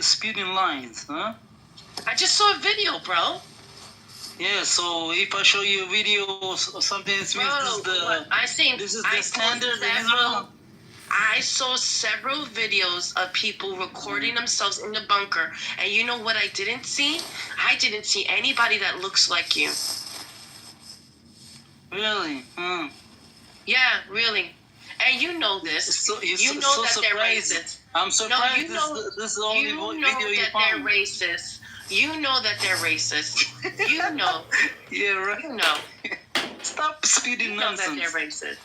spitting lines, huh? I just saw a video, bro. Yeah, so if I show you a video or something, it means this is the standard in Israel. I saw several videos of people recording themselves in the bunker, and you know what I didn't see? I didn't see anybody that looks like you. Really? Yeah, really. And you know this. You know that they're racist. I'm surprised this is the only video you found. They're racist. You know that they're racist. You know. Yeah, right. You know. Stop spitting nonsense. You know that they're racist.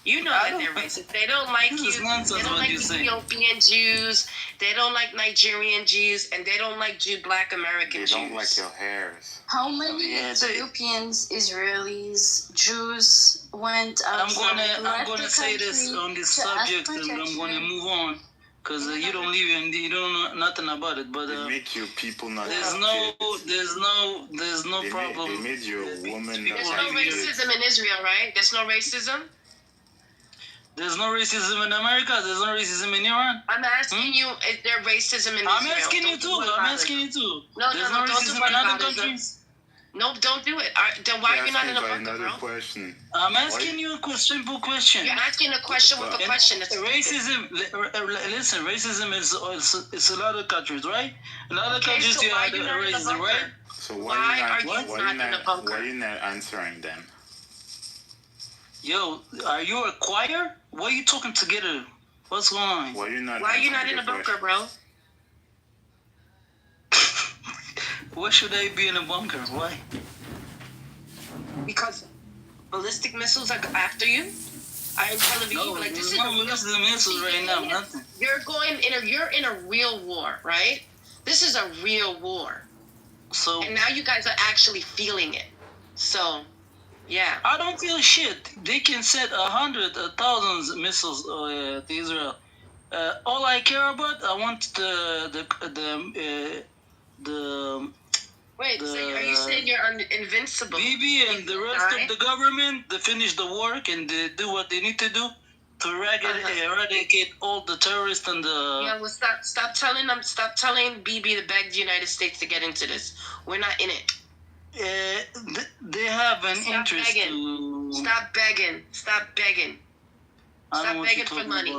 You know that they're racist. They don't like you. They don't like Ethiopian Jews. They don't like Nigerian Jews, and they don't like Black American Jews. They don't like your hairs. How many Ethiopians, Israelis, Jews went out? I'm gonna say this on this subject, and I'm gonna move on, because you don't know nothing about it. But they make you people not. There's no problem. They made you a woman. There's no racism in Israel, right? There's no racism. There's no racism in America. There's no racism in Iran. I'm asking you, is there racism in Israel? I'm asking you too. No, there's no racism in other countries. No, don't do it. Then why are you not in a bunker, bro? Question. I'm asking you a simple question. You're asking a question with a question. Racism. Listen, racism is a lot of countries, right? A lot of countries so you have racism, right? So why are you not answering them? Yo, are you a choir? Why are you talking together? What's going on? Why are you not in a bunker, bro? Why should I be in a bunker? Why? Because ballistic missiles are after you. I'm telling you, like this is no ballistic missiles right now. Nothing. You're in a real war, right? This is a real war. So. And now you guys are actually feeling it. So. Yeah. I don't feel shit. They can set 100, 1,000 missiles to Israel. All I care about, I want the. Wait, so are you saying you're invincible? Bibi and the rest of the government, they finish the work and they do what they need to do to eradicate all the terrorists and the. Yeah, well, stop telling Bibi to beg the United States to get into this. We're not in it. They have an interest begging. to... Stop begging. Stop begging for money.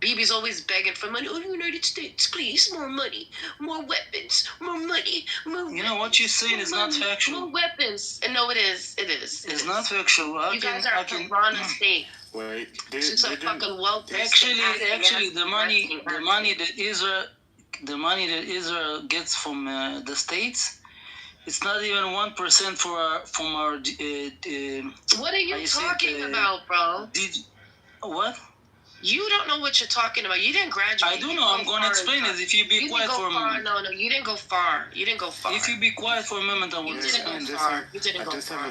Bibi's always begging for money. Oh, United States, please, more money, more weapons, more money, more You know, what you're saying is not factual. More weapons. No, it is. It's not factual. You guys are a piranha state. Wait, it's a fucking wealth. Actually, the money that Israel gets from the States, it's not even 1% from our. What are you talking about, bro? What? You don't know what you're talking about. You didn't graduate. I do know. I'm going to explain it. If you be quiet for a moment. No, you didn't go far. If you be quiet for a moment, I will explain. You didn't go far.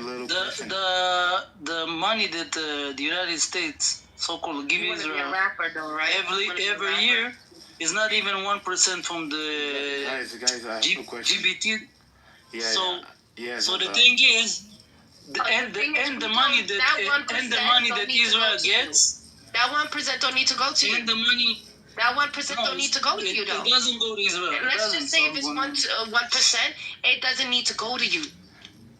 The money that the United States so-called give Israel a rapper, though, right? every year is not even 1% from the guys, I have a question. GBT. Yeah. So the thing is, the money that Israel gets. That 1% don't need to go to you. And the money. That 1% don't need to go to you, though. It doesn't go to Israel. Let's just say if it's 1%, it doesn't need to go to you.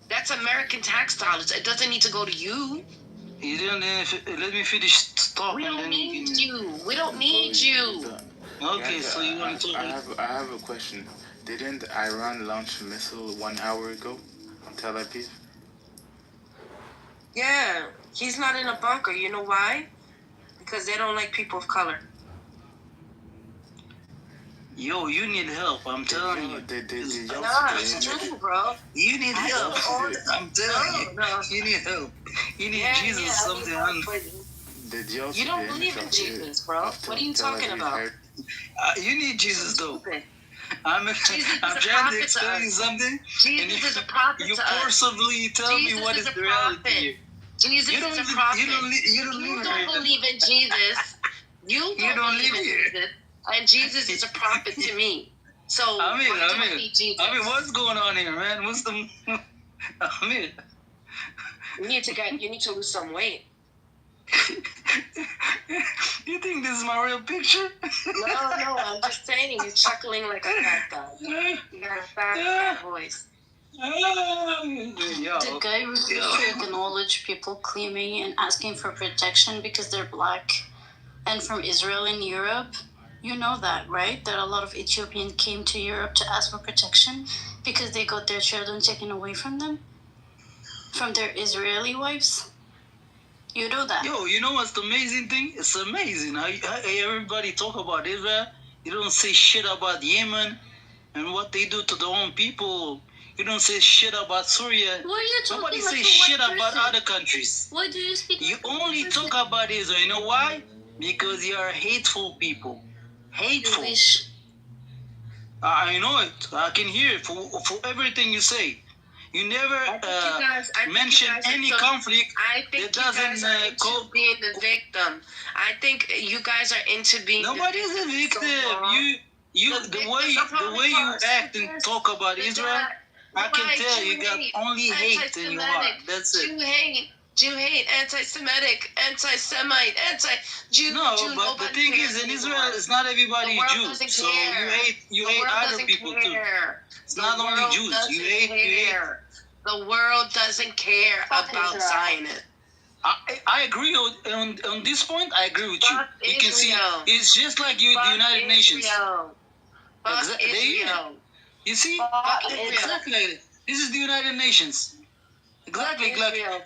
That's American tax dollars. It doesn't need to go to you. You didn't let me finish talking. We don't need you. We don't need you. Okay, so you want to talk? I have a question. Didn't Iran launch a missile 1 hour ago on Tel Aviv? Yeah, he's not in a bunker. You know why? Because they don't like people of color. Yo, you need help. I'm telling you. It's true, bro. You need help. I'm telling you. No. You need help. You need Jesus something. You don't believe in Jesus, bro. What are you talking about? You need Jesus, though. I'm trying to explain something. Jesus is a prophet. You forcibly tell me what is the reality here. Jesus is a prophet. You don't believe in Jesus. You don't believe in Jesus. And Jesus is a prophet to me. So, I mean, what's going on here, man? What's the... I mean... You need to lose some weight. You think this is my real picture? No, I'm just saying, you're chuckling like a fat guy. You got a fat voice. The guy refused to acknowledge people claiming and asking for protection because they're black and from Israel and Europe. You know that, right? That a lot of Ethiopians came to Europe to ask for protection because they got their children taken away from them, from their Israeli wives. You know that. Yo, you know what's the amazing thing? It's amazing. Everybody talk about Israel. You don't say shit about Yemen and what they do to their own people. You don't say shit about Syria. Why are you talking Nobody like says a shit white about person? other countries. Why do you speak? You only talk about Israel. You know why? Because you are hateful people. Hateful. Jewish. I know it. I can hear it for everything you say. You never mention any conflict that doesn't call being the victim. I think you guys are into being. Nobody's a victim. The way you act and talk about Israel, I can tell you got only hate in your heart. That's it. Jew hate, anti-Semitic, anti-Semite, anti-Jew. No, but the thing is, in Israel, it's not everybody Jew. So you hate other people too. It's not only Jews. You hate. The world doesn't care about Zionists. I agree on this point. I agree with you. You can see it's just like the United Nations. Israel. You see, exactly. This is the United Nations. Exactly,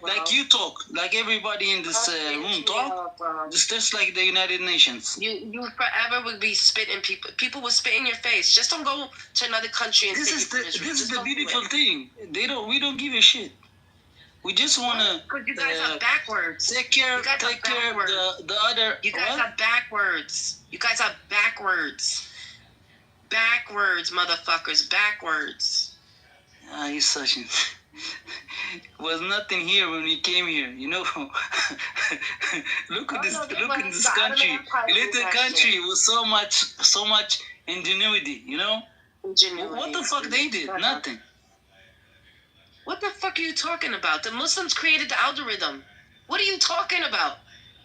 like you talk, like everybody in this room talk. Just like the United Nations. You forever would be spitting people. People will spit in your face. Just don't go to another country and this is the beautiful thing. We don't give a shit. We just wanna. You guys are backwards. Take care of the other. You guys are backwards. You guys are backwards. Backwards, motherfuckers. Backwards. You're such. Was nothing here when we came here, you know. Look at this country, a little country with so much ingenuity, you know. What the fuck they did? Nothing. What the fuck are you talking about? The Muslims created the algorithm. What are you talking about?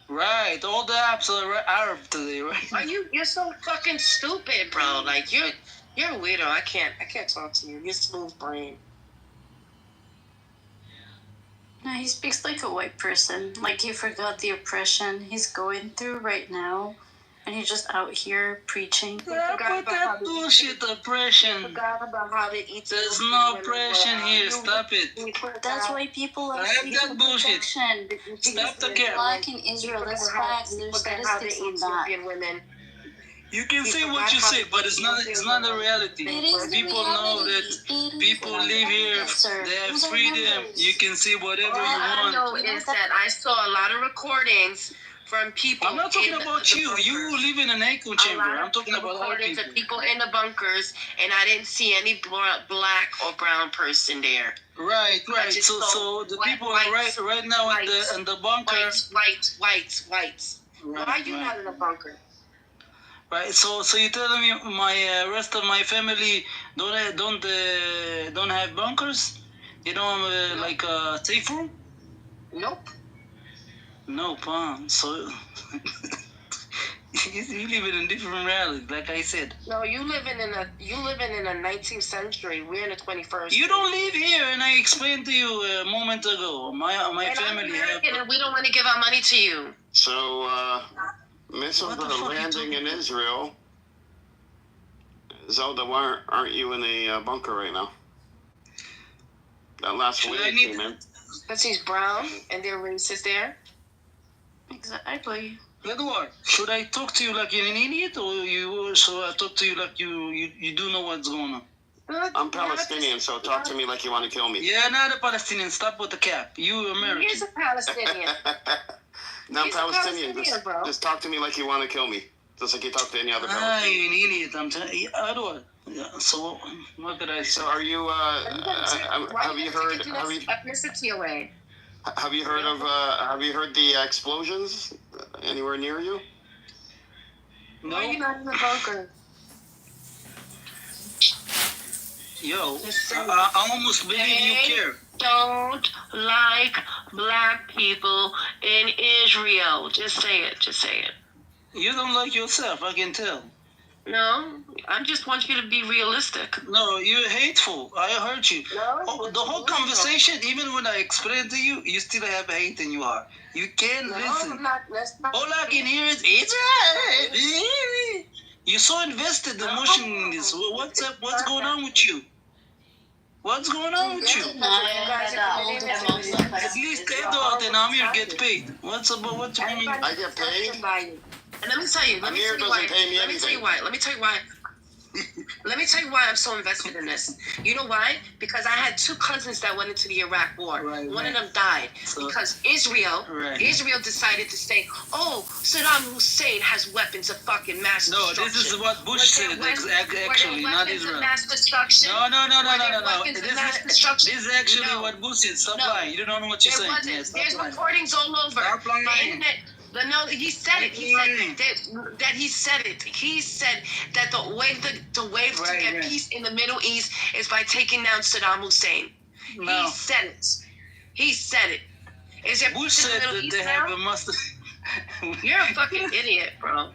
Right, all the apps are Arab today, right? You're so fucking stupid, bro. Like you're a weirdo. I can't talk to you. You're smooth brain. No, he speaks like a white person. Like he forgot the oppression he's going through right now, and he's just out here preaching. Yeah, put that bullshit oppression. Forgot about how they eat. There's no oppression here. Stop it. That's why people are seeking protection. Stop the cap. Black in Israel, that's facts. There's statistics on that. You can say what you say, but it's not a reality. People know that people live here, they have freedom, you can say whatever you want. All I know is that I saw a lot of recordings from people. I'm not talking about you. You live in an echo chamber. I'm talking about other people. Of people in the bunkers, and I didn't see any black or brown person there. Right. So the people right now in the bunker. Whites. Why are you not in a bunker? Right, so you're telling me my rest of my family don't have bunkers? You know, like a safe room? Nope. Nope, huh? So you live in a different reality, like I said. No, you living in a 19th century. We're in the 21st. You don't live here, and I explained to you a moment ago. My family. And we don't want to give our money to you. So. Missiles that are landing in Israel. Zelda, why aren't you in a bunker right now? That last week came in. Because he's brown and they're racist there? Exactly. Edward, should I talk to you like you're an idiot, or should I talk to you like you do know what's going on? I'm Palestinian, so talk to me like you want to kill me. Yeah, not a Palestinian. Stop with the cap. You American. He's a Palestinian. No, I'm Palestinian. Just talk to me like you want to kill me. Just like you talk to any other Palestinian. You're an idiot. I'm telling you. Edward. Yeah, so what could I say? So are you, have you heard the explosions anywhere near you? No. Why are you not in the bunker? Yo, I almost believe you care. Don't like black people in Israel. Just say it. Just say it. You don't like yourself, I can tell. No, I just want you to be realistic. No, you're hateful. I heard you. No, the whole conversation, even when I explained to you, you still have hate in your heart. You can't listen. All I can hear is it's you're so invested emotionally in this. What's up? What's going on with you? What's going on with you? At least Edward and Amir get paid. What's about what's going on? I get paid. And let me tell you. Let me tell you why. Let me tell you why. Let me tell you why. Let me tell you why I'm so invested in this. You know why? Because I had two cousins that went into the Iraq War. One of them died because Israel decided to say, "Oh, Saddam Hussein has weapons of fucking mass destruction." No, this is what Bush said. Actually, not Israel. Mass destruction. No. This is actually what Bush said. Stop lying. You don't know what you're saying. There's recordings all over the internet. No, he said it. He said that he said it. He said that the way to get peace in the Middle East is by taking down Saddam Hussein. No. He said it. He said it. Is there Bush said that they have a mustard. You're a fucking idiot, bro.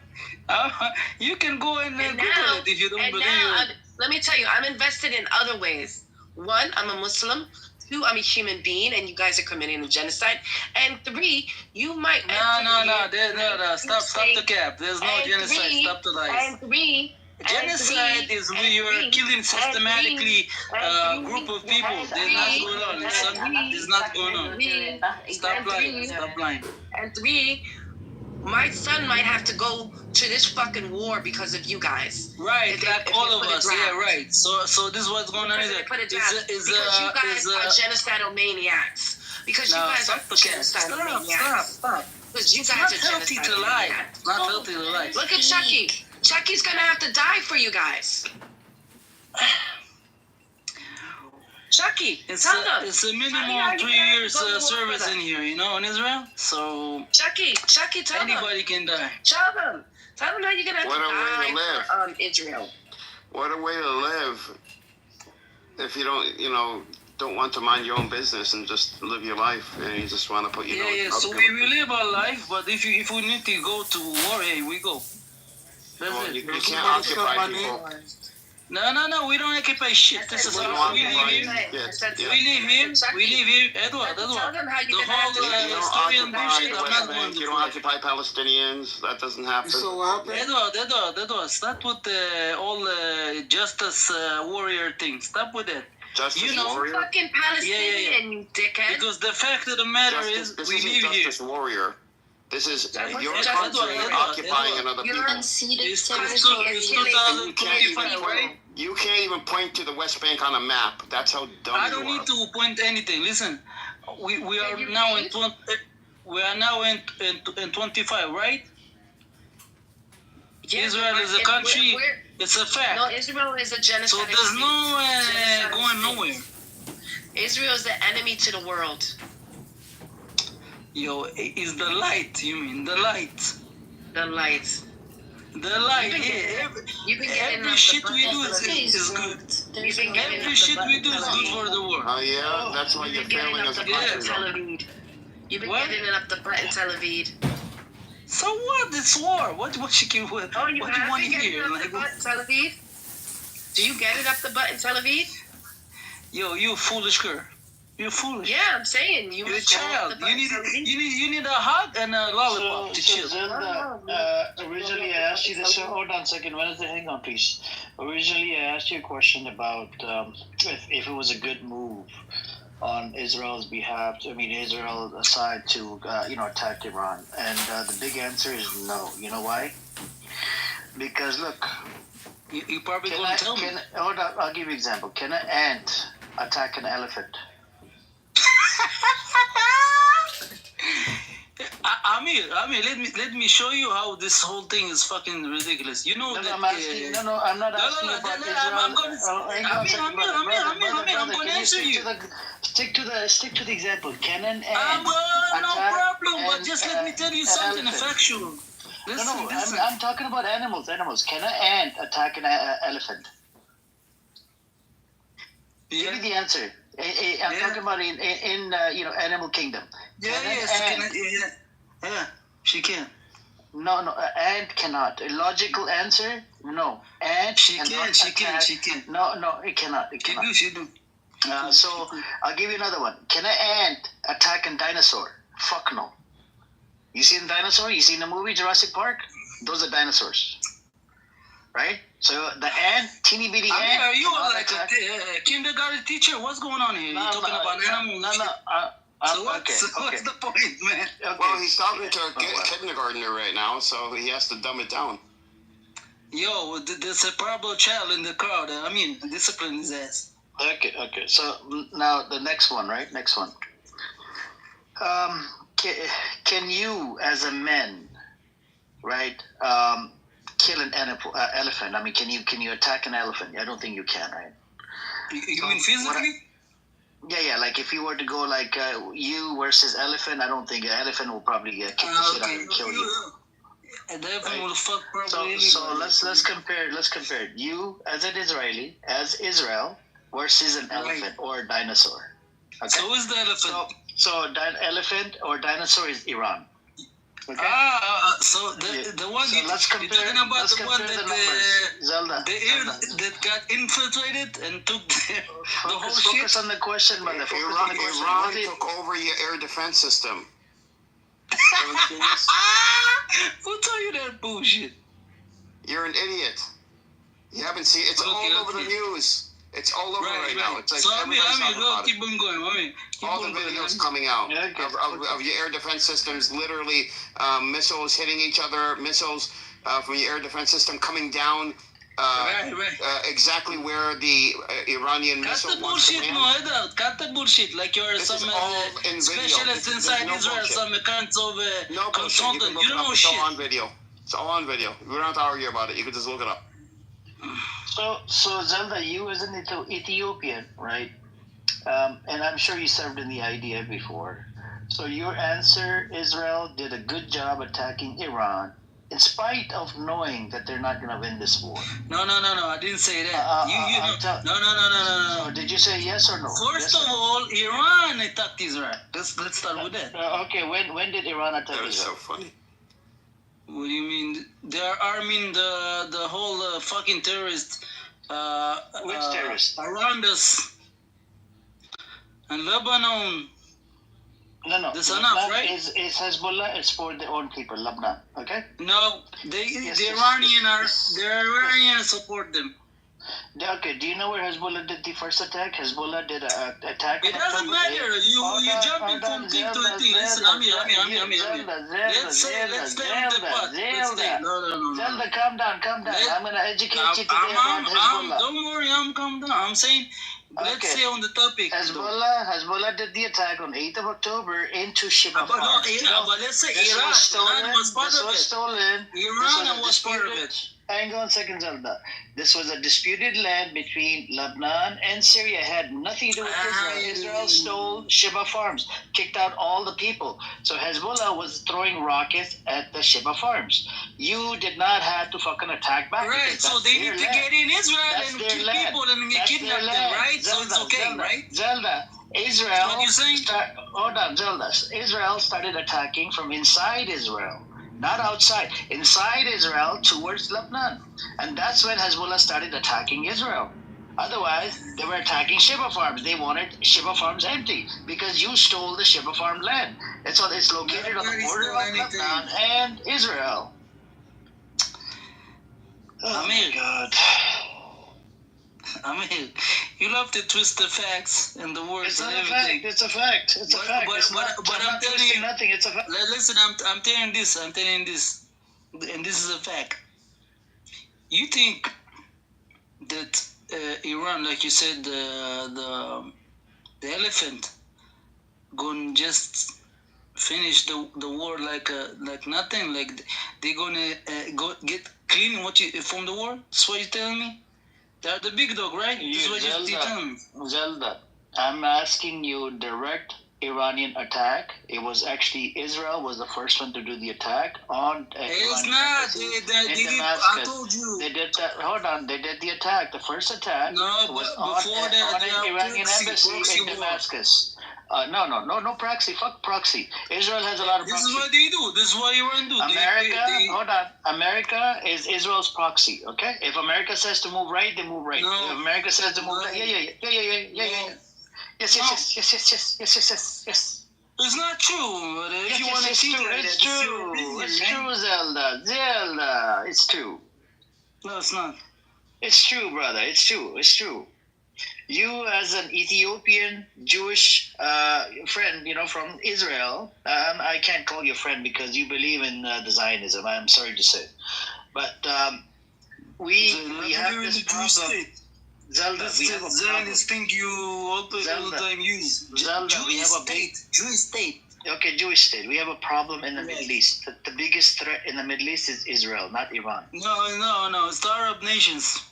You can go and Google it if you don't believe it. Let me tell you, I'm invested in other ways. One, I'm a Muslim. 2, I'm a human being, and you guys are committing a genocide. And 3, you might. No. Stop the cap. There's no genocide. Stop the lies. And 3. Genocide is when you are killing systematically a group of people. There's not going on. It's not going on. Stop lying. Stop lying. And 3. My son might have to go to this fucking war because of you guys. Right, like all of us. Yeah, right. So this is what's going on. Because you guys are genocidal maniacs. Because you guys are genocidal maniacs. Stop. Because you guys are genocidal maniacs. Not healthy to lie. Look at Chucky. Chucky's gonna have to die for you guys. Chucky, it's a minimum 3 years service in here, in Israel. So Chucky, tell anybody can die. Tell them how you're gonna have to die for Israel. What a way to live. If you don't want to mind your own business and just live your life, and you just want to put So we live our life, but if we need to go to war, hey, we go. That's it. You can't occupy people. No, we don't occupy shit. This is how we live here. We live here. Edward. The whole Syrian bullshit, I'm not going to. You don't occupy Palestinians. That doesn't happen. Edward, stop with all justice warrior things. Stop with that. Justice warrior? You fucking Palestinian, you dickhead. Because the fact of the matter is, we live here. Justice warrior. This is your country occupying another people. It's 2025, right? You can't even point to the West Bank on a map. That's how dumb you are. I don't need to point anything. Listen, we are now in 25, right? Yeah, Israel is a country. It's a fact. No, Israel is a genocide. So there's no going nowhere. Israel is the enemy to the world. Yo, it's the light, you mean? The light. The light. The light, every shit we do is good. Every shit we do is good for the world. Oh, yeah? That's why you're failing as a country. You've been getting it up the butt in Tel Aviv. So what? It's war. What you can what? Oh, you what have you want been to getting hear? it up the butt in Tel Aviv? Do you get it up the butt in Tel Aviv? Yo, you foolish girl. You're foolish. Yeah, I'm saying you're a child. You need a hug and a lollipop to chill. Originally, I asked you this. Hold on a second. Hang on, please. Originally, I asked you a question about if it was a good move on Israel's behalf. Israel side to attack Iran, and the big answer is no. You know why? Because look, you probably gonna tell me. Hold on. I'll give you an example. Can an ant attack an elephant? Amir, let me show you how this whole thing is fucking ridiculous. You know that. I'm not asking about Israel. I'm going to answer you. Stick to the example. Can an ant no problem, but just let me tell you something factual. Listen. I'm talking about animals. Can an ant attack an elephant? Yeah. Give me the answer. I'm talking about in animal kingdom. Yeah, she can. No, ant cannot. A logical answer? No. Ant She cannot can. attack. She can. No, it cannot. It She cannot. do. She do. So I'll give you another one. Can an ant attack a dinosaur? Fuck no. You seen a dinosaur? You seen the movie Jurassic Park? Those are dinosaurs, right? So the ant, teeny bitty ant. Are you cannot like attack- a kindergarten teacher? What's going on here? No, You talking about animals? No. So what's the point, man? Okay. Well, he's talking to a kindergartner right now, so he has to dumb it down. Yo, there's a parable child in the crowd. I mean, discipline his ass. Okay. So now the next one, right? Next one. Can you, as a man, right, kill an elephant? I mean, can you attack an elephant? I don't think you can, right? You mean physically? Yeah. Like if you were to go like you versus elephant, I don't think an elephant will probably kick the shit out and kill you. And the elephant will fuck probably So anybody. let's compare. You as an Israeli, as Israel versus an elephant or a dinosaur. Okay. So who's the elephant? So elephant or dinosaur is Iran. Okay. So the one So you're talking about the one that Zelda. the air that got infiltrated and took the whole shit. Focus on the question, brother. Focus on the question. Iran took over your air defense system. Who told you that bullshit? You're an idiot. You haven't seen it's all over the news. It's all over right now. It's like so everybody's talking about keep on going. all the videos coming out of your air defense systems, literally missiles hitting each other, missiles from your air defense system coming down exactly where the Iranian missile Cut the bullshit, cut the bullshit. Like you're This some is all in specialist video. inside There's no Israel, bullshit. some kinds of No bullshit. consultant. You don't know it's shit. all on video. It's all on video. We don't have to argue about it. You can just look it up. So Zelda, you as an Ethiopian, right? And I'm sure you served in the IDF before. So your answer, Israel did a good job attacking Iran, in spite of knowing that they're not going to win this war. No, I didn't say that. No. So did you say yes or no? First of all, Iran attacked Israel. Let's start with that. Okay, when did Iran attack That is so Israel? funny. What do you mean? They're arming the whole fucking terrorists. Which terrorists? Around us. And Lebanon. No. That's enough, right? Is Hezbollah is for their own people, Lebanon. Okay. No, the Iranians support them. Okay, do you know where Hezbollah did the first attack? Hezbollah did an attack. It doesn't matter. You jumping from thing to thing. Listen, Ami. Let's stay on the path. No. Zelda, calm down. I'm going to educate you today about Hezbollah. Don't worry, I'm calm down. I'm saying, let's stay on the topic. Hezbollah did the attack on 8th of October into Shiba Farm. But let's say Iran was part of it. Iran was part of it. Hang on a second, Zelda. This was a disputed land between Lebanon and Syria. It had nothing to do with Israel. Israel stole Shiba farms, kicked out all the people. So Hezbollah was throwing rockets at the Shiba farms. You did not have to fucking attack back. Right, so they need to get in Israel and kill people and kidnap them, right? So it's okay, right? Zelda, Israel. What you saying? Hold on, Zelda. Israel started attacking from inside Israel. Not outside, inside Israel towards Lebanon. And that's when Hezbollah started attacking Israel. Otherwise, they were attacking Shiba farms. They wanted Shiba farms empty because you stole the Shiba farm land. It's located on the border of Lebanon and Israel. Oh my God. I mean, you love to twist the facts and the words It's and not everything. It's a fact. But I'm telling you, nothing. It's a fact. Listen, I'm telling this, and this is a fact. You think that Iran, like you said, the elephant, gonna just finish the war like nothing? Like they're gonna go get clean from the war? That's what you're telling me? They're the big dog, right? This is what you're telling me. Zelda, I'm asking you direct Iranian attack. It was actually Israel was the first one to do the attack on It's Iranian not. embassy in Damascus. I told you. They did that. Hold on. They did the attack. The first attack No, was but before on that, an Iranian embassy in Damascus. No proxy. Fuck proxy. Israel has a lot of This proxy. is what they do. This is what Iran do. Hold on. America is Israel's proxy. Okay. If America says to move right, they move right. No. If America says to move left, yeah. Yes. It's not true. But if you want to think like that, it's true. It's true, Zelda. It's true. No, it's not. It's true, brother. It's true. You, as an Ethiopian Jewish friend, from Israel, I can't call you a friend because you believe in the Zionism. I'm sorry to say, but we have this problem. Zelda, we have a Zionist thing you all the time use. Zelda, we have a Jewish state. Okay, Jewish state. We have a problem in the Middle East. The biggest threat in the Middle East is Israel, not Iran. No. It's the Arab nations.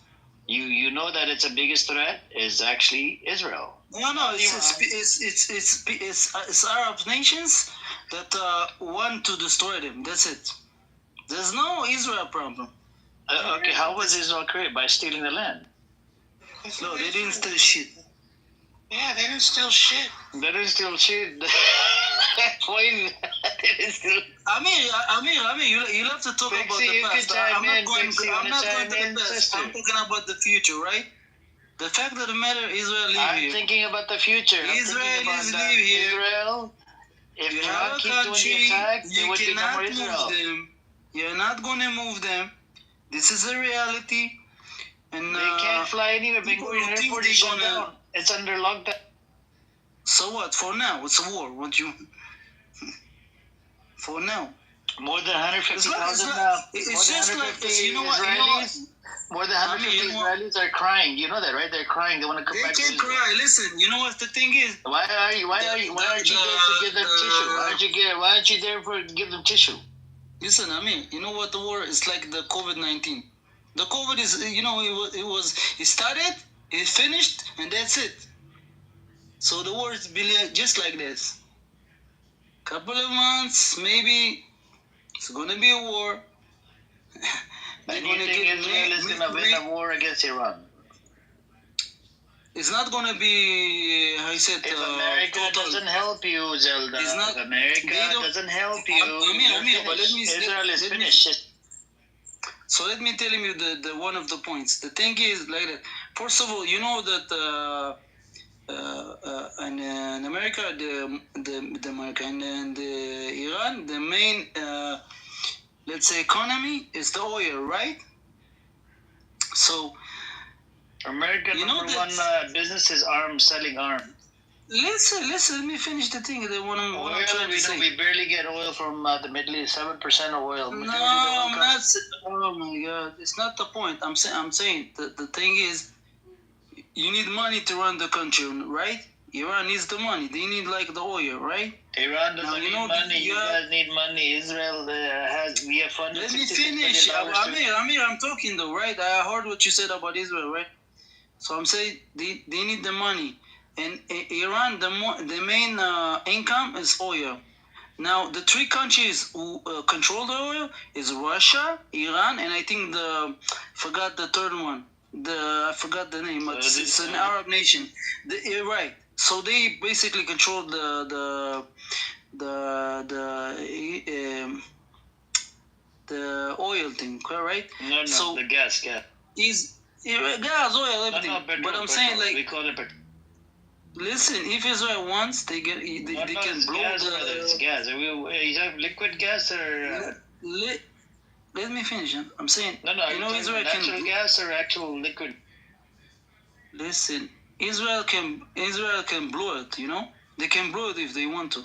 You know that it's the biggest threat is actually Israel. No. It's Arab nations that want to destroy them. That's it. There's no Israel problem. Okay, how was Israel created? By stealing the land? No, they didn't steal shit. Yeah, they didn't steal shit. They didn't steal shit. Point. They didn't steal. Amir, you'll have to talk about the past. I'm not going to the past. I'm talking about the future, right? The fact of the matter, Israel live I'm here. thinking about the future. Israelis live here. Israel. If you Iran have a keep country, doing the attack, they would become cannot Israel. move them. You're not going to move them. This is a reality. And they can't fly anywhere. people Airport is shut down. It's under lockdown. So what? For now, it's a war. What you? For now. More than 150,000. It's just like this. You know what? More than 150 Israelis are crying. You know that, right? They're crying. They want to come back. They can cry. Listen. You know what the thing is? Why aren't you there to give them tissue? Why aren't you there to give them tissue? Listen, you know what the war is like? The COVID-19. The COVID is, it started, it finished, and that's it. So the war is just like this. Couple of months, maybe it's gonna be a war. And you think Israel is gonna win a war against Iran? It's not gonna be, how you said, if America doesn't help you, Zelda. If America doesn't help you, Israel is finished. So let me tell you the one of the points. The thing is like that. First of all, you know that in America, the America and Iran, the main let's say economy is the oil, right? So America number one business is selling arms. Listen, let me finish the thing. We barely get oil from the Middle East. 7% of oil. No, I'm not. Oh my God, it's not the point. I'm saying the thing is, you need money to run the country, right? Iran needs the money. They need like the oil, right? Iran doesn't need money. You guys need money. Israel we have funded. Let me finish. Amir, I'm talking though, right? I heard what you said about Israel, right? So I'm saying they need the money. And Iran, the main income is oil. Now, the three countries who control the oil is Russia, Iran, and I think forgot the third one. I forgot the name. It's an Arab nation. Right. So they basically control the oil thing, right? No, so the gas. Gas, oil, everything. No, petrol, but I'm saying like. We call it petrol. Listen, if Israel wants, they can blow it's gas. You have liquid gas or? Let me finish. I'm saying. No. Israel natural gas or actual liquid. Listen, Israel can blow it. They can blow it if they want to.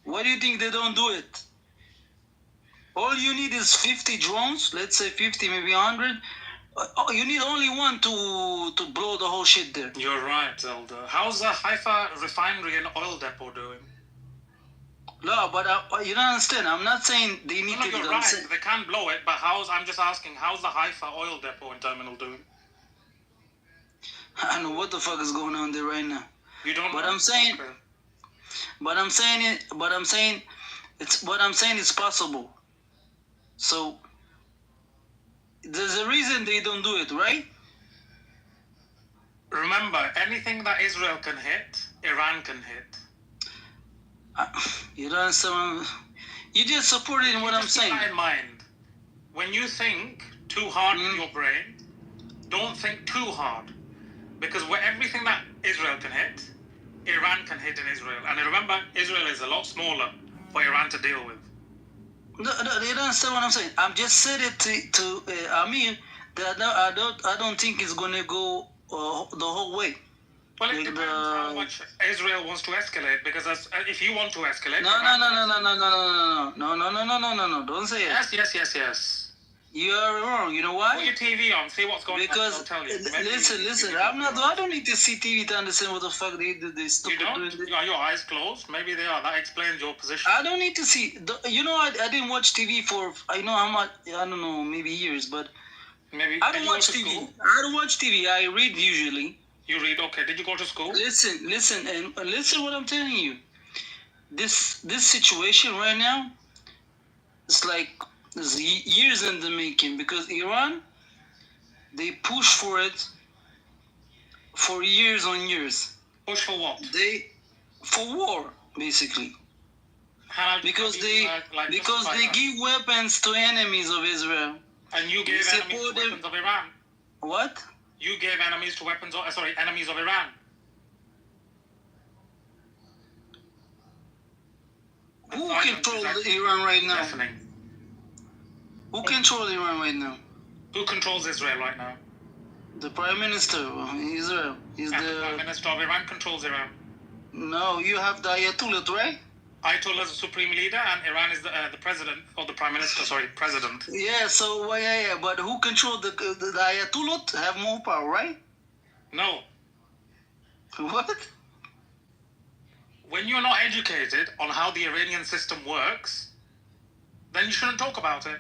Why do you think they don't do it? All you need is 50 drones. Let's say 50, maybe 100. You need only one to blow the whole shit there. You're right, Zelda. How's the Haifa refinery and oil depot doing? No, but you don't understand. I'm not saying they need to. You're right. They can't blow it, but I'm just asking, how's the Haifa oil depot and terminal doing? I don't know what the fuck is going on there right now. You don't know? I'm saying. Okay. But I'm saying it's possible. So. There's a reason they don't do it, right? Remember, anything that Israel can hit, Iran can hit. You don't understand. You just supporting what I'm saying. Keep that in mind. When you think too hard with your brain, don't think too hard. Because everything that Israel can hit, Iran can hit in Israel. And remember, Israel is a lot smaller for Iran to deal with. No, you don't understand what I'm saying. I'm just said it to Amir that I don't think it's gonna go the whole way. Well, it depends how much Israel wants to escalate. Because if you want to escalate, no, don't say it. Yes. You are wrong. You know why? Put your TV on, see what's going on. I'll tell you. Listen. I don't need to see TV to understand what the fuck they do. They stupid you don't? doing this. Are your eyes closed? Maybe they are. That explains your position. I don't need to see. You know, I didn't watch TV for I know how much. I don't know, maybe years, but maybe I don't watch TV. School? I don't watch TV. I read usually. You read? Okay. Did you go to school? Listen, and listen what I'm telling you. This situation right now, it's like there's years in the making because Iran, they push for it for years on years. Push for what? For war, basically. Because they give weapons to enemies of Israel. And you gave enemies to weapons of Iran. What? You gave enemies to enemies of Iran. Who controls Iran right now? Deafening. Who controls Iran right now? Who controls Israel right now? The Prime Minister of Israel. The Prime Minister of Iran controls Iran. No, you have the Ayatollah, right? Ayatollah is the supreme leader, and Iran is the president, or the Prime Minister, president. Yeah, so, but who controls the Ayatollah have more power, right? No. What? When you're not educated on how the Iranian system works, then you shouldn't talk about it.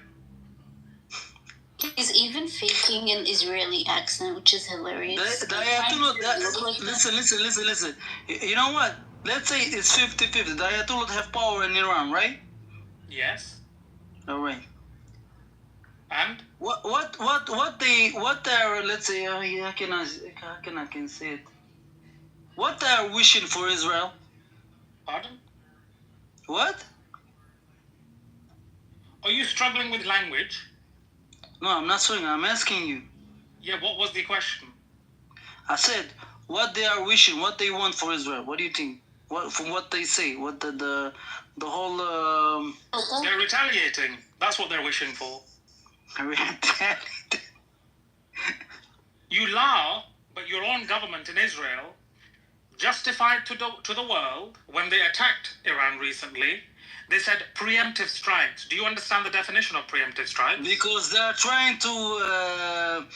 He's even faking an Israeli accent, which is hilarious. The Ayatollah, listen. You know what? Let's say it's 50-50. The Ayatollah have power in Iran, right? Yes. All right. And what they let's say how can I say it? What they are wishing for Israel? Pardon? What? Are you struggling with language? No, I'm not saying. I'm asking you. Yeah, what was the question? I said what they are wishing, what they want for Israel. What do you think? From what they say, what the whole. They're retaliating. That's what they're wishing for. You laugh, but your own government in Israel justified to the world when they attacked Iran recently. They said preemptive strikes. Do you understand the definition of preemptive strikes? Because they're trying to.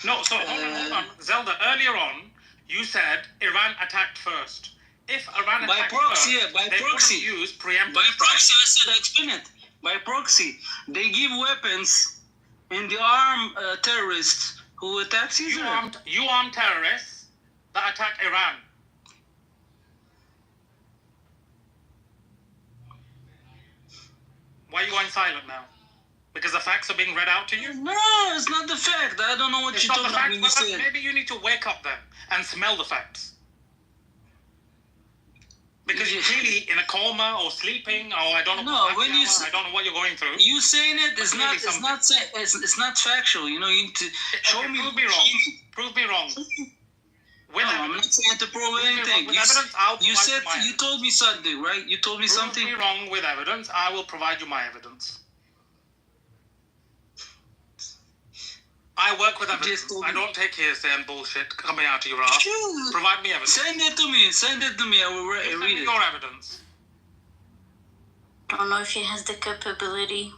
No, so hold on. Zelda, earlier on, you said Iran attacked first. If Iran attacked proxy, first, by they proxy. couldn't use preemptive by proxy, strikes. I explain it. By proxy. They give weapons and they arm terrorists who attack Israel. You arm terrorists that attack Iran. Why are you going silent now? Because the facts are being read out to you? No, it's not the fact. I don't know what you're talking about when you say it. Maybe you need to wake up then and smell the facts. Because you're clearly in a coma or sleeping, or I don't know. No, I don't know what you're going through. You saying it is not. It's not factual. You know, you need to show me. Prove me wrong. Prove me wrong. I'm not saying to prove anything. You told me something, right? You told me something. Prove me wrong with evidence. I will provide you my evidence. I work with evidence. I don't take hearsay and bullshit coming out of your ass. Sure. Provide me evidence. Send it to me. I will read it. Your evidence. I don't know if he has the capability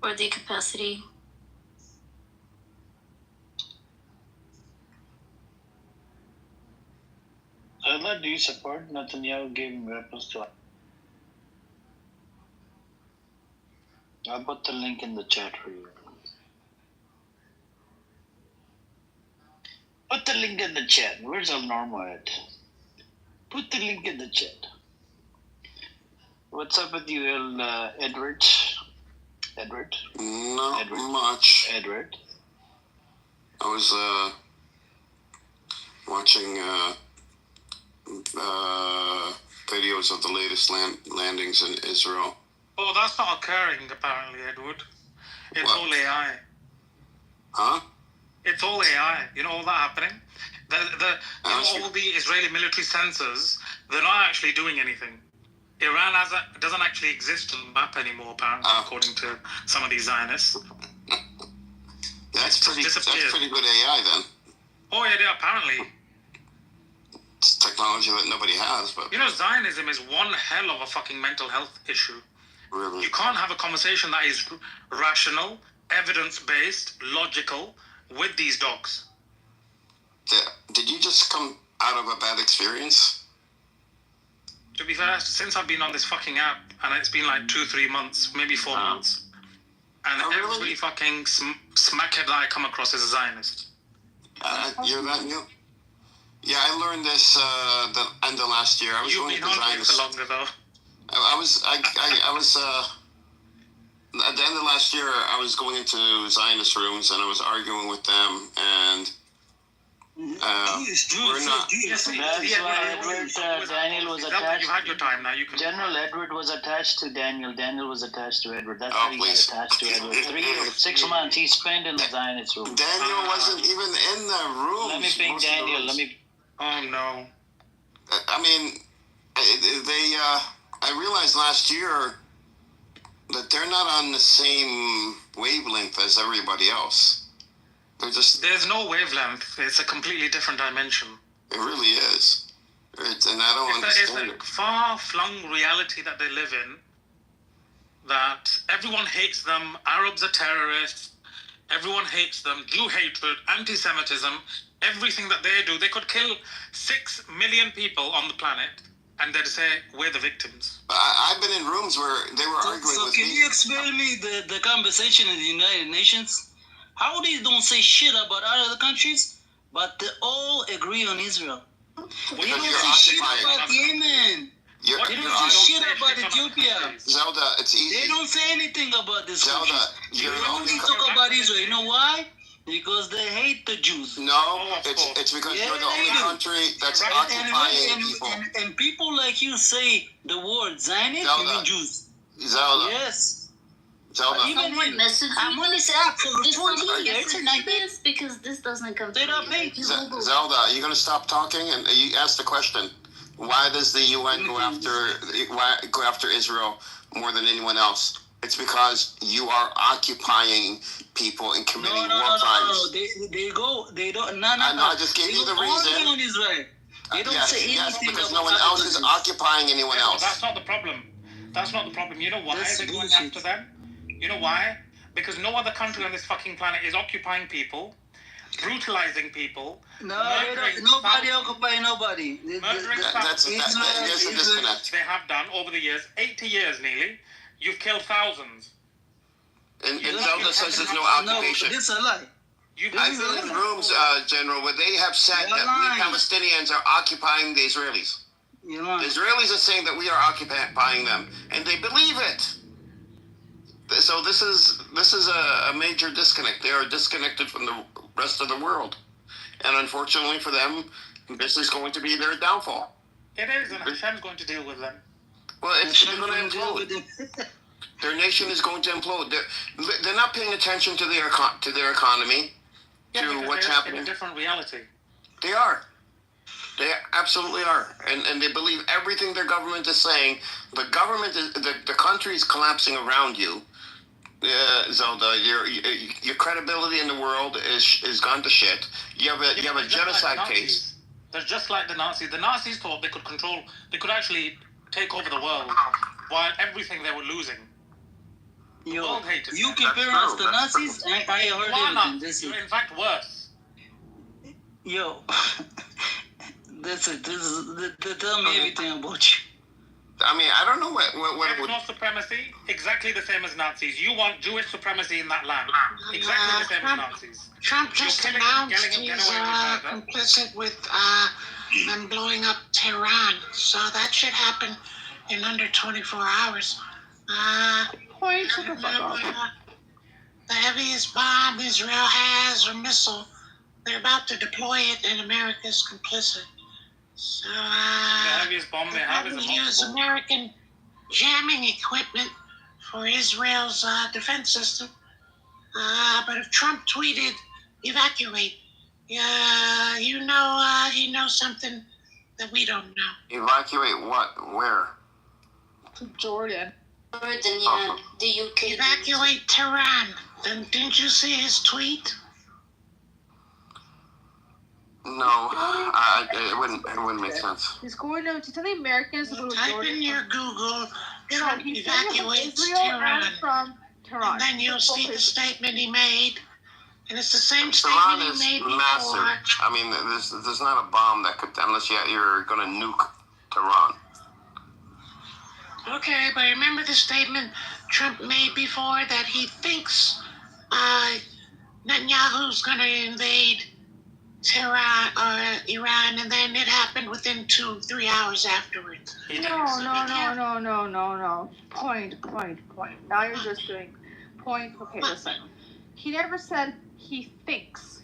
or the capacity. Allah, do you support Netanyahu giving weapons to? I'll put the link in the chat for you. Put the link in the chat. Where's Al Normo at? Put the link in the chat. What's up with you, Edward? Edward? Not much. Edward? I was watching videos of the latest landings in Israel. Oh, that's not occurring, apparently, Edward. It's What? all AI. Huh? It's all AI. You know all that happening? All the Israeli military sensors, they're not actually doing anything. Iran doesn't actually exist on the map anymore, apparently, according to some of these Zionists. That's pretty good AI then. Oh, yeah, apparently. It's technology that nobody has, but... You know, Zionism is one hell of a fucking mental health issue. Really? You can't have a conversation that is rational, evidence-based, logical, with these dogs. Did you just come out of a bad experience? To be fair, since I've been on this fucking app, and it's been like 2-3 months, maybe 4 months, and every fucking smackhead that I come across is a Zionist. You're that new? Yeah, I learned this the end of last year. You've been on here for longer, though. I was at the end of last year, I was going into Zionist rooms and I was arguing with them, and we're not. That's why Edward, Daniel was attached. You had your time now. You can. General Edward was attached to Daniel. Daniel was attached to Edward. That's how he got attached to Edward. 6 months he spent in the Zionist room. Daniel wasn't even in the room. Let me ping Daniel. Oh no. I mean, I realized last year that they're not on the same wavelength as everybody else. They're just... There's no wavelength. It's a completely different dimension. It really is. And I don't understand it. It's a far-flung reality that they live in, that everyone hates them, Arabs are terrorists, everyone hates them, Jew hatred, anti-Semitism, everything that they do. They could kill 6 million people on the planet, and they'd say, we're the victims. I've been in rooms where they were arguing with me. So can you explain me the conversation in the United Nations? How they don't say shit about other countries, but they all agree on Israel? They don't say shit about Yemen. They don't say shit about Ethiopia. Zelda, it's easy. They don't say anything about this Zelda, country. you're They only talk about Israel. You know why? Because they hate the Jews. No, it's because you're the only country that's occupying people. And people like you say the word Zionist, you mean Jews. Zelda. Yes. Zelda. I'm on this app for 14 years and I this because this doesn't come They don't pay. Zelda, are you going to stop talking? And you asked the question, why does the UN go after Israel more than anyone else? It's because you are occupying people and committing war crimes. No. They don't. No. I just gave you the reason. Only on Israel. They don't say anything because about no one else is occupying anyone else. That's not the problem. That's not the problem. You know why they're going after them? You know why? Because no other country on this fucking planet is occupying people, brutalizing people. No, nobody occupying nobody. That's a disconnect. They have done over the years, 80 years nearly. You've killed thousands. And Zelda says there's no occupation. No, this is a lie. I've been in rooms, General, where they have said that we Palestinians are occupying the Israelis. The Israelis are saying that we are occupying them, and they believe it. So this is a major disconnect. They are disconnected from the rest of the world, and unfortunately for them, this is going to be their downfall. It is, and Hashem's going to deal with them. Well, they're going to implode. Their nation is going to implode. They're not paying attention to their economy, to what's happening. In a different reality. They are. They absolutely are, and they believe everything their government is saying. The government is the country is collapsing around you. Zelda, your credibility in the world is gone to shit. You have a genocide case. They're just like the Nazis. The Nazis thought they could actually take over the world, while everything they were losing. The world hated them. You compare us to Nazis? I heard everything. You're in fact worse. Yo, that's it. Tell me everything about you. I mean, I don't know what it would... Ethno supremacy, exactly the same as Nazis. You want Jewish supremacy in that land. Exactly the same as Nazis. Trump just announced he's complicit with them blowing up Tehran. So that should happen in under 24 hours. The heaviest bomb Israel has, or missile, they're about to deploy it, and America's complicit. So, The heaviest bomb they have is a use multiple. American jamming equipment for Israel's defense system. But if Trump tweeted, evacuate, he knows something that we don't know. Evacuate what? Where? To Jordan. Jordan, Oh. the UK. Evacuate Tehran. Then didn't you see his tweet? No, it wouldn't make sense. He's going to tell the Americans to go to Type Jordan. in your Google, No, Trump he's saying from evacuates Israel Tehran. and from Tehran. And then you'll see the statement he made. And it's the same Tehran statement is he made massive. before. I mean, there's not a bomb that could, unless you're going to nuke Tehran. Okay, but remember the statement Trump made before that he thinks Netanyahu's going to invade Tehran or Iran, and then it happened within 2-3 hours afterwards. No. Point. Now you're just doing point. Okay, listen. He never said he thinks.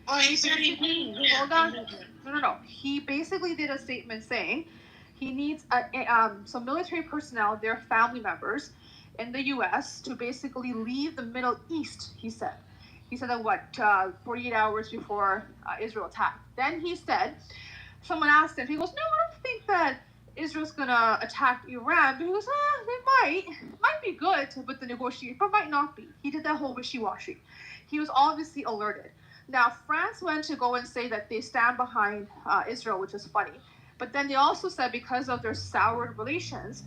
Oh, he said he did. Hold on. No. He basically did a statement saying he needs some military personnel, their family members, in the U.S. to basically leave the Middle East, he said. He said that, 48 hours before Israel attacked. Then he said, someone asked him, he goes, no, I don't think that Israel's going to attack Iran. But he goes, they might. Might be good with the negotiation, but might not be. He did that whole wishy-washy. He was obviously alerted. Now, France went to go and say that they stand behind Israel, which is funny. But then they also said because of their soured relations,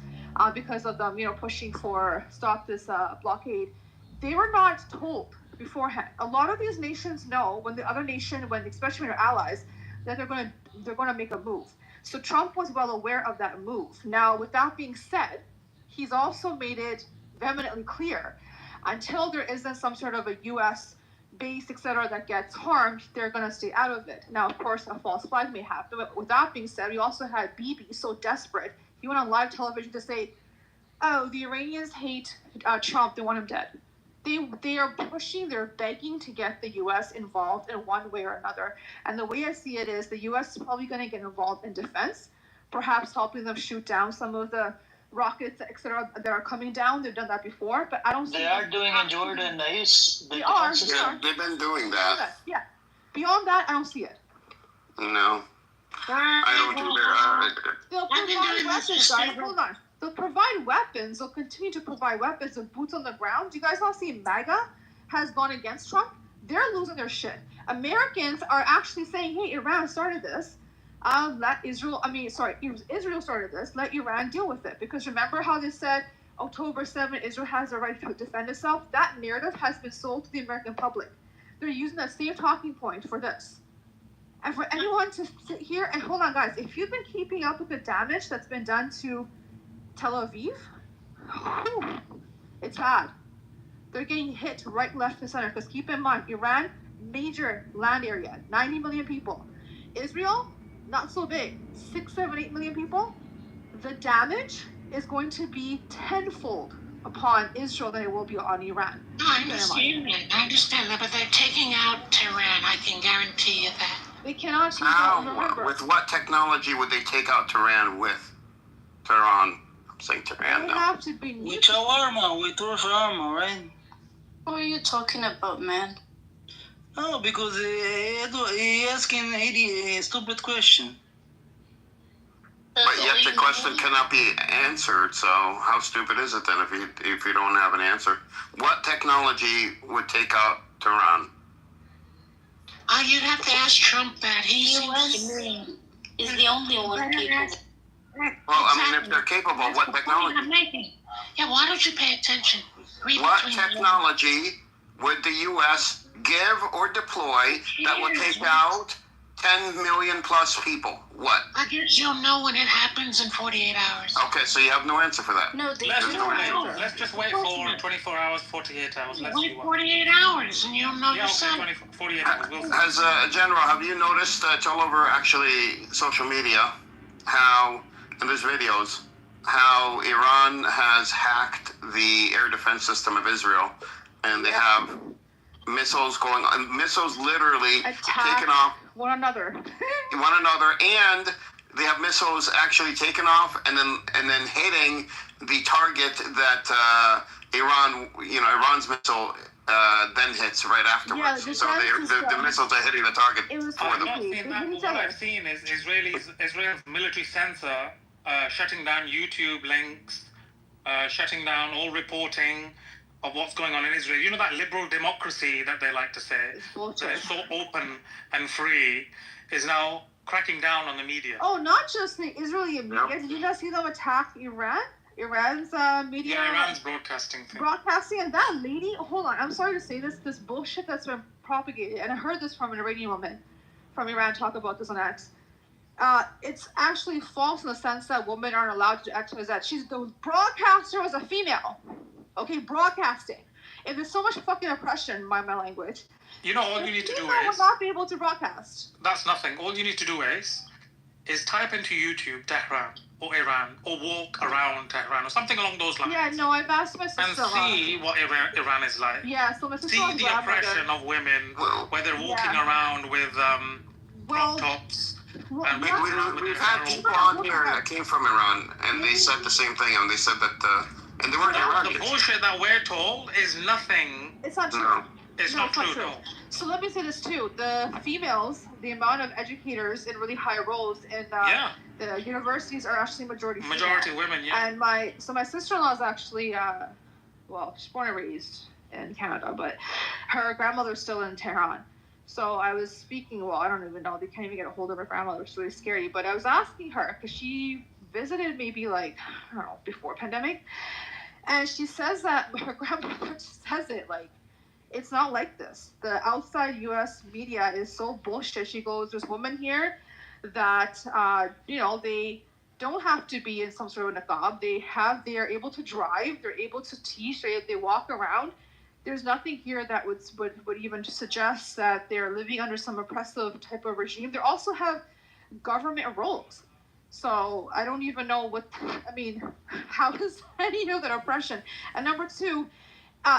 because of them, pushing for stop this blockade, they were not told beforehand. A lot of these nations know when the other nation, especially when they're allies, that they're going to make a move. So Trump was well aware of that move. Now, with that being said, he's also made it vehemently clear, until there isn't some sort of a U.S. base, etc., that gets harmed, they're going to stay out of it. Now, of course, a false flag may happen. But with that being said, we also had Bibi so desperate. He went on live television to say, oh, the Iranians hate Trump. They want him dead. They are pushing, they're begging to get the U.S. involved in one way or another. And the way I see it is the U.S. is probably going to get involved in defense, perhaps helping them shoot down some of the rockets, etc., that are coming down. They've done that before, but I don't see. They are doing in Jordan. They are. Yeah, they've been doing that. Yeah. Beyond that, I don't see it. No. I don't either. They'll provide weapons, guys. Hold on. They'll provide weapons. They'll continue to provide weapons and boots on the ground. Do you guys not see MAGA has gone against Trump? They're losing their shit. Americans are actually saying, hey, Iran started this. Israel started this. Let Iran deal with it. Because remember how they said October 7th, Israel has the right to defend itself? That narrative has been sold to the American public. They're using that same talking point for this. And for anyone to sit here and hold on, guys, if you've been keeping up with the damage that's been done to Tel Aviv, it's bad. They're getting hit right, left, and center. Because keep in mind, Iran, major land area, 90 million people. Israel, not so big, 6, 7, 8 million people. The damage is going to be tenfold upon Israel than it will be on Iran. No, I understand that, but they're taking out Tehran. I can guarantee you that. They cannot take out, remember. With what technology would they take out Tehran with? Tehran. I'm saying Tehran now. Have to be with shawarma, with shawarma, right? What are you talking about, man? No, because he asking a stupid question. But yet the question cannot be answered, so how stupid is it then if you don't have an answer? What technology would take out Tehran? You'd have to ask Trump that. He is the only one capable. Well, I mean, if they're capable, what technology? Yeah, why don't you pay attention? What technology would the U.S. give or deploy that will take out 10 million plus people? What? I guess you'll know when it happens in 48 hours. Okay, so you have no answer for that. No, let's just wait for 24 hours, 48 hours. Let's see what. 48 hours and you'll know yourself. 48 hours. We'll see. As General, have you noticed it's all over actually social media how, and there's videos, how Iran has hacked the air defense system of Israel, and they have missiles going on, missiles literally taken off one another. one another, and they have missiles actually taken off and then hitting the target that Iran's missile then hits right afterwards. Yeah, so the missiles are hitting the target for them. I've not seen that, but what I've seen is Israel's military censor shutting down YouTube links, shutting down all reporting of what's going on in Israel. You know, that liberal democracy that they like to say, that is so open and free, is now cracking down on the media. Oh, not just the Israeli media. Yep. Did you not see them attack Iran? Iran's media. Yeah, Iran's broadcasting thing. Broadcasting, and that lady. Hold on, I'm sorry to say this bullshit that's been propagated, and I heard this from an Iranian woman from Iran talk about this on X. It's actually false in the sense that women aren't allowed to exercise that. The broadcaster was a female. Okay, broadcasting. If there's so much fucking oppression by my language. You know, all you need to do will not be able to broadcast. That's nothing. All you need to do is type into YouTube Tehran or Iran or walk around Tehran or something along those lines. Yeah, no, I've asked my sister. And see what Iran is like. Yeah, so my sister. See the oppression of women, where they're walking around with crop tops. And we've had people on here that came from Iran, and they said the same thing, and they said that, and they weren't Iranians. The bullshit that we're told is nothing. It's not true. No. It's not true. No. So let me say this too: the females, the amount of educators in really high roles in the universities are actually majority women. Yeah. And my sister-in-law is actually, she's born and raised in Canada, but her grandmother's still in Tehran. So I was speaking. Well, I don't even know. They can't even get a hold of her grandmother. It's really scary. But I was asking her because she visited maybe before pandemic, and she says that her grandmother says it like. It's not like this. The outside U.S. media is so bullshit. She goes, there's women here that, they don't have to be in some sort of niqab. They are able to drive. They're able to teach. They walk around. There's nothing here that would even suggest that they're living under some oppressive type of regime. They also have government roles. So I don't even know how is any of that oppression? And number two,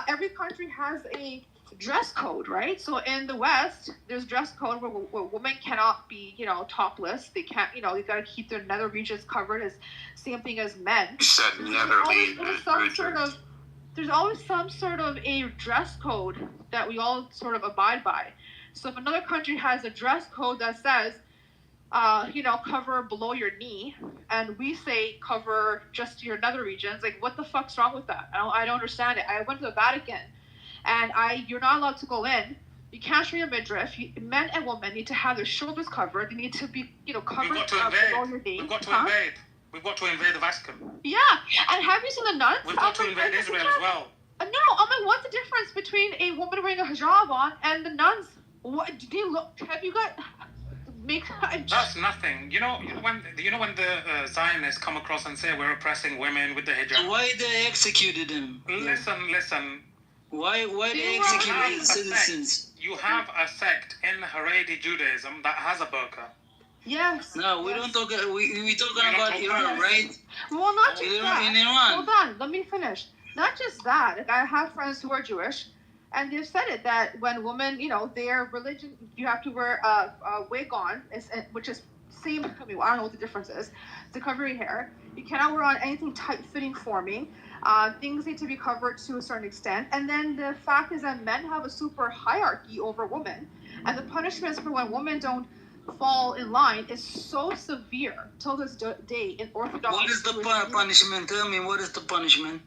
every country has a dress code, right? So in the West, there's dress code where women cannot be, topless. They can't, they got to keep their nether regions covered. As same thing as men. You said nether regions. There's always some sort of a dress code that we all sort of abide by. So if another country has a dress code that says, cover below your knee, and we say cover just your nether regions, like what the fuck's wrong with that? I don't understand it. I went to the Vatican, and you're not allowed to go in. You can't show your midriff. Men and women need to have their shoulders covered. They need to be, covered below your knee. We've got to invade. We've got to invade the Vatican. Yeah, and have you seen the nuns? We've got to invade Israel as well. No, what's the difference between a woman wearing a hijab on and the nuns? What do you look? Have you got? That's nothing. You know when the Zionists come across and say we're oppressing women with the hijab. Why they executed them? Listen. Why they executed citizens? You have a sect in Haredi Judaism that has a burqa. Yes. No, we don't talk. We talking about Iran, right? Well, not just that. In Iran. Hold on, let me finish. Not just that. Like, I have friends who are Jewish. And they've said it that when women, their religion, you have to wear a wig on, which is same. I don't know what the difference is, to cover your hair. You cannot wear on anything tight-fitting forming. Things need to be covered to a certain extent. And then the fact is that men have a super hierarchy over women, and the punishments for when women don't fall in line is so severe till this day in Orthodox. What is the punishment? Tell me, what is the punishment?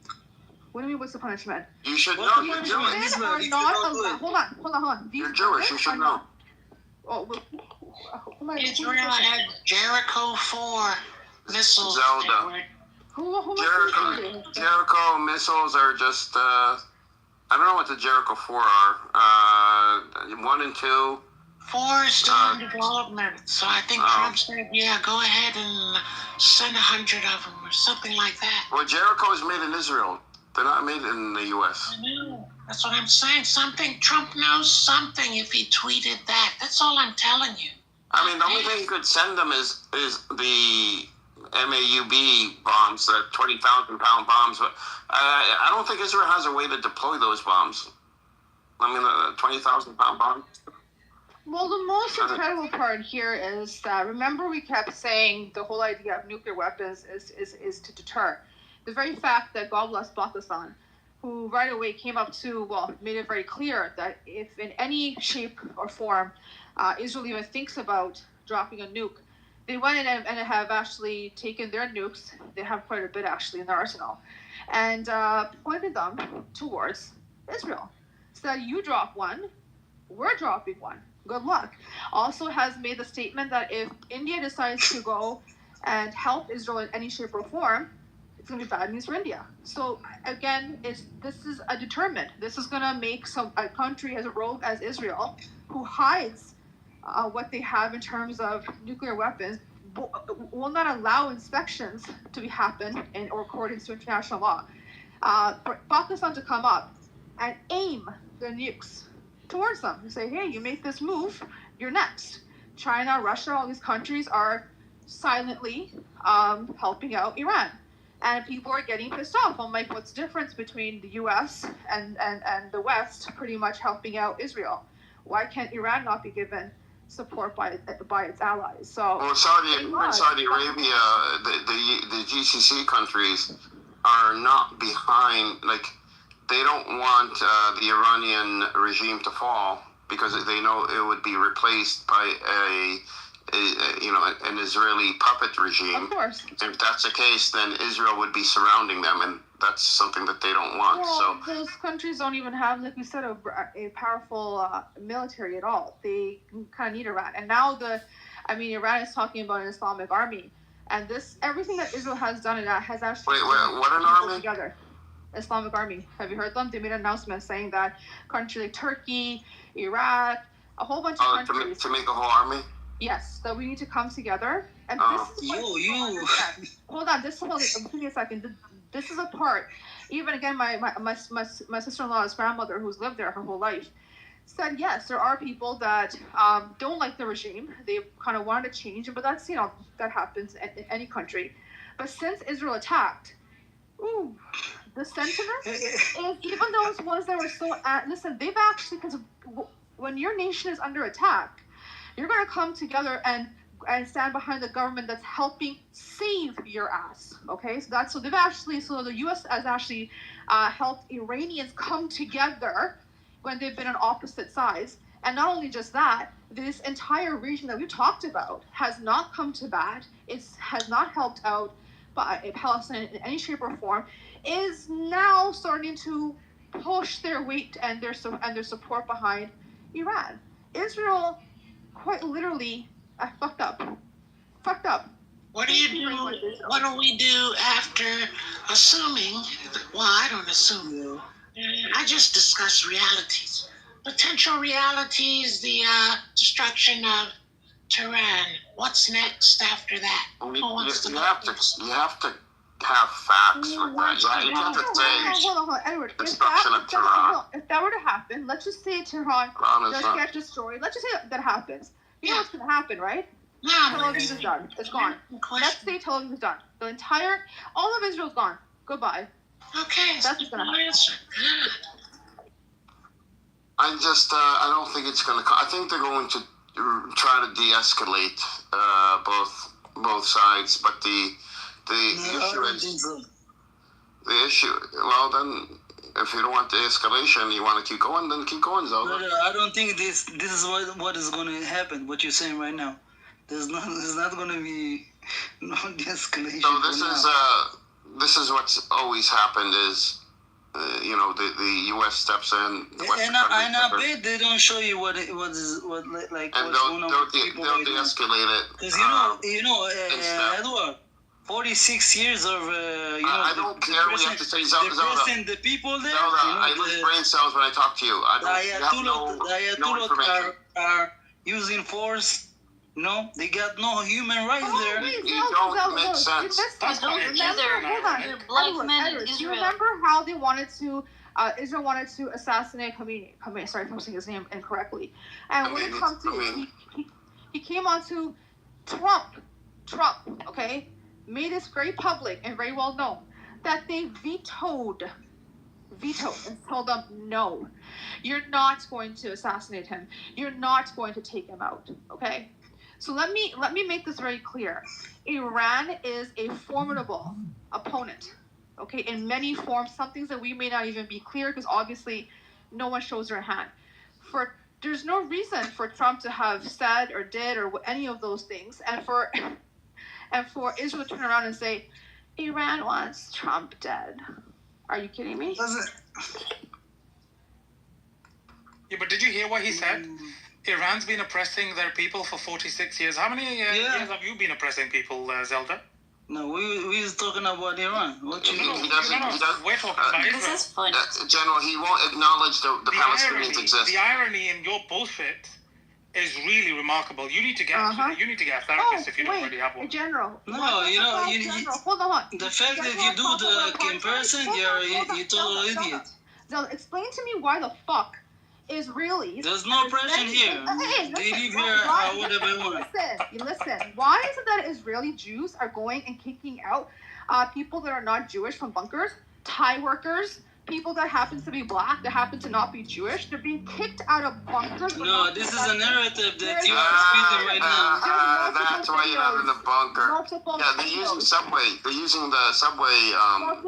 What do you mean, what's the punishment? You should know. You're Jewish. Hold on. You're Jewish. You should know. Israel had Jericho 4 missiles. Zelda. Jericho missiles are just. I don't know what the Jericho 4 are. 1 and 2. 4 is still in development, so I think Trump said, go ahead and send 100 of them or something like that. Well, Jericho is made in Israel. They're not made in the U.S. I know. That's what I'm saying. Trump knows something if he tweeted that. That's all I'm telling you. I mean, the only thing you could send them is the MAUB bombs, the 20,000-pound bombs. But I don't think Israel has a way to deploy those bombs. I mean, the 20,000-pound bombs. Well, the most incredible part here is that, remember, we kept saying the whole idea of nuclear weapons is to deter. The very fact that God bless Pakistan, who right away came up to, well, made it very clear that if in any shape or form Israel even thinks about dropping a nuke, they went in and have actually taken their nukes, they have quite a bit actually in their arsenal, and pointed them towards Israel. So that you drop one, we're dropping one. Good luck. Also has made the statement that if India decides to go and help Israel in any shape or form, it's going to be bad news for India. So again, this is a determined. This is going to make a country as rogue as Israel, who hides what they have in terms of nuclear weapons, will not allow inspections to be happen or according to international law. For Pakistan to come up and aim their nukes towards them and say, hey, you make this move, you're next. China, Russia, all these countries are silently helping out Iran. And people are getting pissed off. I'm like, what's the difference between the US and the West pretty much helping out Israel? Why can't Iran not be given support by its allies? So, well, Saudi Arabia, the GCC countries are not behind, like, they don't want the Iranian regime to fall because they know it would be replaced by an Israeli puppet regime. Of course. And if that's the case, then Israel would be surrounding them, and that's something that they don't want. Well, so those countries don't even have, like we said, a powerful military at all. They kind of need Iran. And now Iran is talking about an Islamic army. And everything that Israel has done, has actually... Wait, what an army? Together. Islamic Army. Have you heard them? They made an announcement saying that countries like Turkey, Iraq, a whole bunch of countries... To make a whole army? Yes, that we need to come together. And this is hold on, give me a second. This is a part. Even again, my sister-in-law's grandmother, who's lived there her whole life, said yes, there are people that don't like the regime. They kind of wanted to change it, but that's, that happens in any country. But since Israel attacked, the sentiment is, even those ones that were so listen, they've actually, because when your nation is under attack, you're going to come together and stand behind the government that's helping save your ass. Okay, so they've actually, the U.S. has actually helped Iranians come together when they've been on opposite sides. And not only just that, this entire region that we talked about has not come to bat. It has not helped out by Palestine in any shape or form. Is now starting to push their weight and their support behind Iran. Israel, quite literally, fucked up. What do you do? What do we do after assuming? Well, I don't assume. I just discuss realities. Potential realities, the destruction of Tehran. What's next after that? You have to have facts with that. You have to say hold on, Edward. destruction of Tehran. If that were to happen, let's just say Tehran does get destroyed. Let's just say that happens. You know what's going to happen, right? Tel Aviv is done. It's gone. Let's say Tel Aviv is done. All of Israel's gone. Goodbye. Okay. That's what's going to happen. I don't think it's going to. I think they're going to try to de-escalate both sides, but the issue is the issue. Well, then, if you don't want the escalation, you want to keep going, then keep going, Zelda. I don't think this is what is going to happen. What you're saying right now, there's not going to be no de-escalation. So this is what's always happened is. The U.S. steps in. I bet they don't show you what like. And what's going on with people they'll de-escalate it. Because Edward, 46 years of I don't care what you have to say, Zelda. The people there. Zelda, I lose brain cells when I talk to you. I don't have no information. Are using force. No, they got no human rights there. You don't make sense. You remember how they wanted to, Israel wanted to assassinate Khomeini. Sorry if I'm saying his name incorrectly. And when it comes to, he came on to Trump, okay, made this very public and very well known, that they vetoed vetoed and told them, no, you're not going to assassinate him. You're not going to take him out. Okay. So let me make this very clear. Iran is a formidable opponent. Okay, in many forms, some things that we may not even be clear because obviously no one shows their hand. There's no reason for Trump to have said or did or any of those things, and for Israel to turn around and say, Iran wants Trump dead. Are you kidding me? Yeah, but did you hear what he said? Iran's been oppressing their people for 46 years. How many years have you been oppressing people, Zelda? No, we was talking about Iran. What you he doing? doesn't. We're talking about Israel. This is funny. General, he won't acknowledge the Palestinians exist. The irony in your bullshit is really remarkable. You need to get you need to get a therapist if you don't already have one. General. No, you know, hold on. The fact that you do the comparison, you're total idiot. Now, explain to me why the fuck Israelis. There's no oppression here. They live here whatever they want. Listen. Why is it that Israeli Jews are going and kicking out people that are not Jewish from bunkers, Thai workers, people that happen to be black, that happen to not be Jewish? They're being kicked out of bunkers. No, this is a narrative that you are speaking right now. That's why you're not in the bunker. Yeah, they're using subway. They're using the subway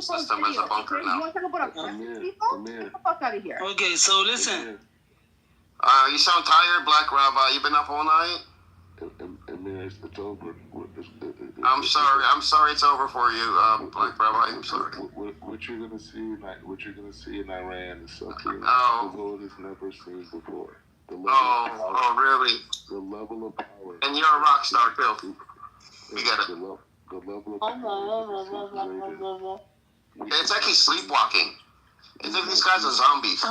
system as a bunker now. You want to talk about oppressing people? Get the fuck out of here. Okay, so listen. You sound tired, Black Rabbi. You been up all night? It's over. I'm sorry it's over for you, Black Rabbi. I'm sorry. What you're gonna see in Iran is something the world has never seen before. Really? The level of power. And you're a rock star too. We get it. The level of power. It's like he's sleepwalking. It's like these guys are zombies.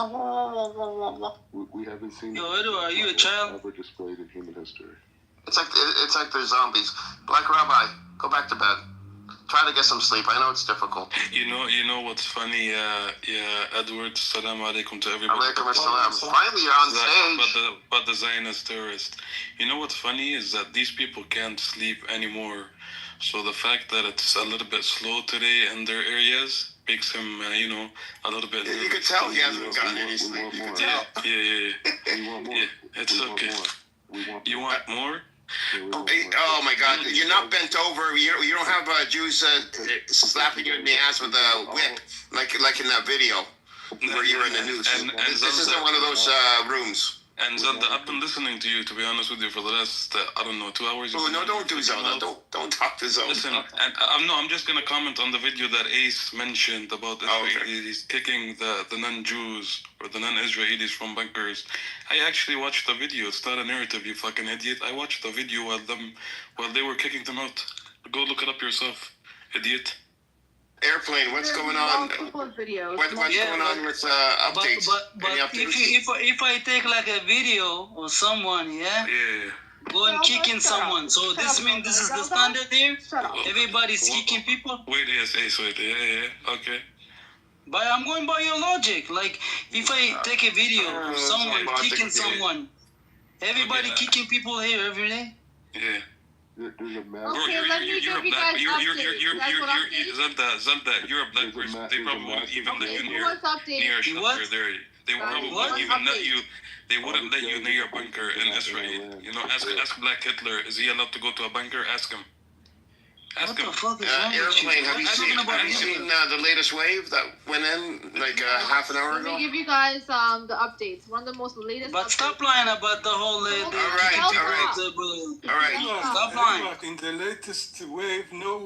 We haven't seen. Yo, Edward, are you a child? Ever displayed in human history. It's like they're zombies. Black Rabbi, go back to bed. Try to get some sleep. I know it's difficult. You know what's funny? Edward. Assalamu alaikum to everybody. Alaikum assalam. Finally, you're on stage. But the Zionist terrorist. You know what's funny is that these people can't sleep anymore. So the fact that it's a little bit slow today in their areas makes him, a little bit. You could tell he hasn't gotten any sleep. You could tell. Yeah. It's okay. You want more? Oh my God! You're not bent over. You don't have Jews slapping you in the ass with a whip like in that video where you're in the news. And this isn't one of those rooms. And Zelda, I've been listening to you, to be honest with you, for the last 2 hours. Oh no! Don't do Zelda. Don't talk to Zelda. Listen, and I'm just gonna comment on the video that Ace mentioned about Israelis kicking the non-Jews or the non-Israelis from bunkers. I actually watched the video. It's not a narrative, you fucking idiot. I watched the video while they were kicking them out. Go look it up yourself, idiot. Airplane, what's going on? What's going on with updates? But if I take like a video of someone, go and kicking someone. So this means this is the standard here. Everybody's kicking people. Wait, okay. But I'm going by your logic. Like if I take a video of someone kicking someone, everybody kicking people here every day. Yeah. Okay, let me give you guys Zelda, you're a black person. They probably wouldn't even let you near a shelter. They probably wouldn't even let you. They wouldn't let you near a bunker in Israel. Ask Black Hitler. Is he allowed to go to a bunker? Ask him. What the fuck is wrong with you? Airplane, have you seen the latest wave that went in like half an hour ago? Let me give you guys the updates. One of the most latest. But stop lying about the whole. All right. Stop lying. In the latest wave, no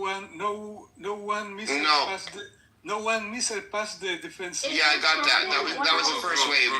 one missile passed the defense. Yeah, I got that. That was the first wave.